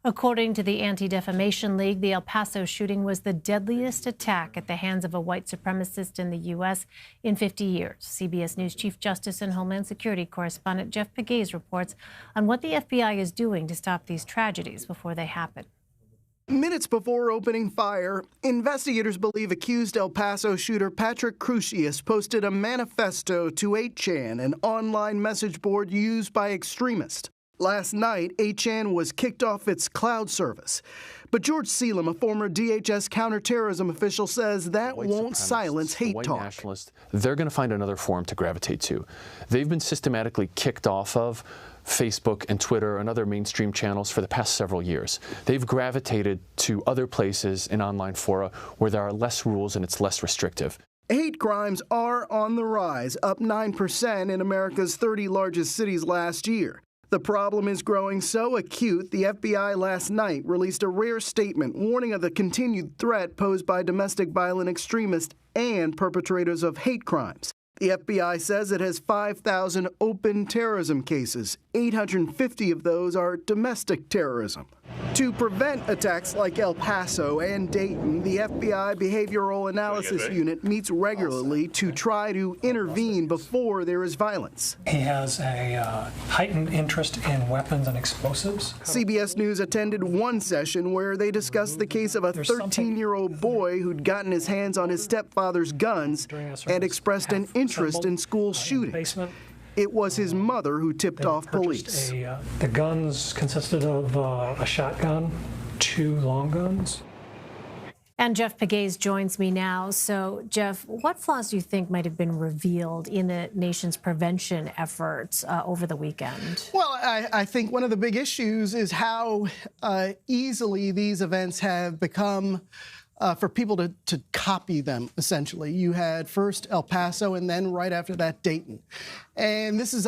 According to the Anti-Defamation League, the El Paso shooting was the deadliest attack at the hands of a white supremacist in the U.S. in 50 years. CBS News Chief Justice and Homeland Security correspondent Jeff Pegues reports on what the FBI is doing to stop these tragedies before they happen. Minutes before opening fire, investigators believe accused El Paso shooter Patrick Crucius posted a manifesto to 8chan, an online message board used by extremists. Last night, 8chan was kicked off its cloud service. But George Selam, a former DHS counterterrorism official, says that won't silence hate talk. Nationalists, they're going to find another forum to gravitate to. They've been systematically kicked off of Facebook and Twitter and other mainstream channels for the past several years. They've gravitated to other places in online fora where there are less rules and it's less restrictive. Hate crimes are on the rise, up 9% in America's 30 largest cities last year. The problem is growing so acute, the FBI last night released a rare statement warning of the continued threat posed by domestic violent extremists and perpetrators of hate crimes. The FBI says it has 5,000 open terrorism cases. 850 of those are domestic terrorism. To prevent attacks like El Paso and Dayton, the FBI Behavioral Analysis Unit meets regularly to try to intervene before there is violence. He has a heightened interest in weapons and explosives. CBS News attended one session where they discussed the case of a 13-year-old boy who'd gotten his hands on his stepfather's guns and expressed an interest in school shootings. It was his mother who tipped off police. The guns consisted of a shotgun, 2 long guns. And Jeff Pegues joins me now. So, Jeff, what flaws do you think might have been revealed in the nation's prevention efforts over the weekend? Well, I think one of the big issues is how easily these events have become for people to copy them, essentially. You had first El Paso and then right after that Dayton. And this is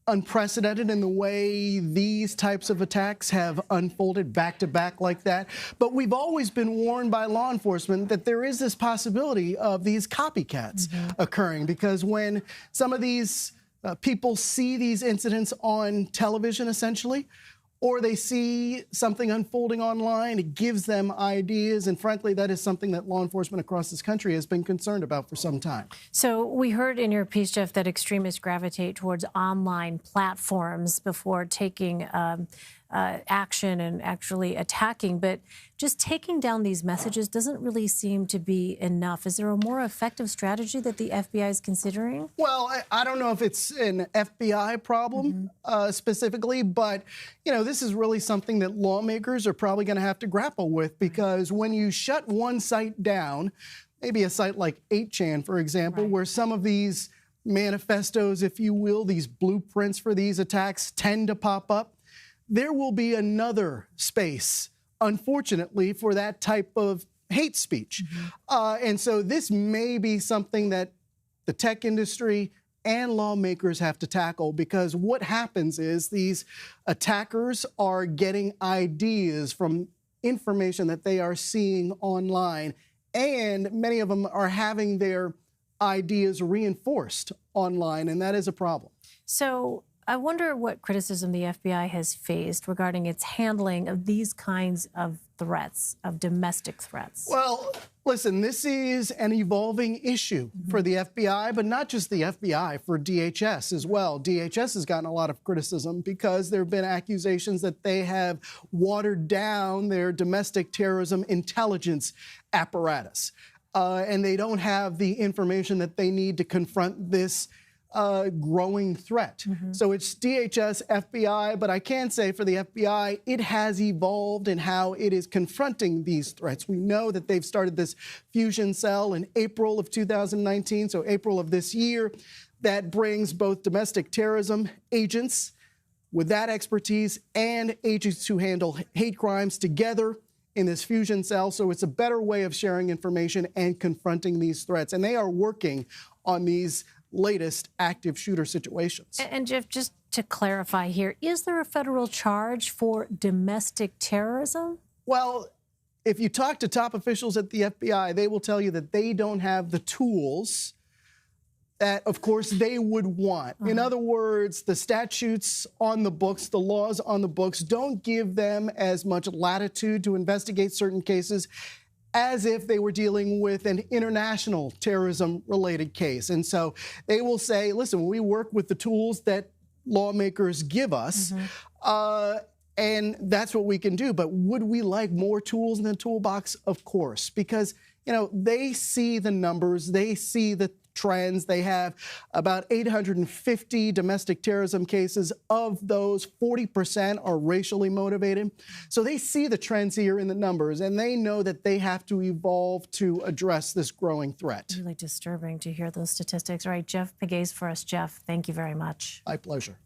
unprecedented in the way these types of attacks have unfolded back to back like that. But we've always been warned by law enforcement that there is this possibility of these copycats occurring, because when some of these people see these incidents on television, essentially, or they see something unfolding online, it gives them ideas. And frankly, that is something that law enforcement across this country has been concerned about for some time. So we heard in your piece, Jeff, that extremists gravitate towards online platforms before taking action and actually attacking. But just taking down these messages doesn't really seem to be enough. Is there a more effective strategy that the FBI is considering? Well, I don't know if it's an FBI problem specifically, but, you know, this is really something that lawmakers are probably going to have to grapple with, because when you shut one site down, maybe a site like 8chan, for example, where some of these manifestos, if you will, these blueprints for these attacks tend to pop up, there will be another space, unfortunately, for that type of hate speech. And so this may be something that the tech industry and lawmakers have to tackle, because what happens is these attackers are getting ideas from information that they are seeing online, and many of them are having their ideas reinforced online, and that is a problem. So I wonder what criticism the FBI has faced regarding its handling of these kinds of threats, of domestic threats. Well, listen, this is an evolving issue for the FBI, but not just the FBI, for DHS as well. DHS has gotten a lot of criticism because there have been accusations that they have watered down their domestic terrorism intelligence apparatus. And they don't have the information that they need to confront this growing threat. So it's DHS, FBI, but I can say for the FBI, it has evolved in how it is confronting these threats. We know that they've started this fusion cell in April of 2019, so April of this year, that brings both domestic terrorism agents with that expertise and agents who handle hate crimes together in this fusion cell. So it's a better way of sharing information and confronting these threats. And they are working on these latest active shooter situations. And Jeff, just to clarify here, is there a federal charge for domestic terrorism? Well, if you talk to top officials at the FBI, they will tell you that they don't have the tools that, of course, they would want. In other words, the statutes on the books, the laws on the books, don't give them as much latitude to investigate certain cases as if they were dealing with an international terrorism-related case. And so they will say, listen, we work with the tools that lawmakers give us, and that's what we can do. But would we like more tools in the toolbox? Of course, because, you know, they see the numbers, they see the trends. They have about 850 domestic terrorism cases. Of those, 40% are racially motivated. So they see the trends here in the numbers, and they know that they have to evolve to address this growing threat. Really disturbing to hear those statistics. All right, Jeff Pegues for us. Jeff, thank you very much. My pleasure.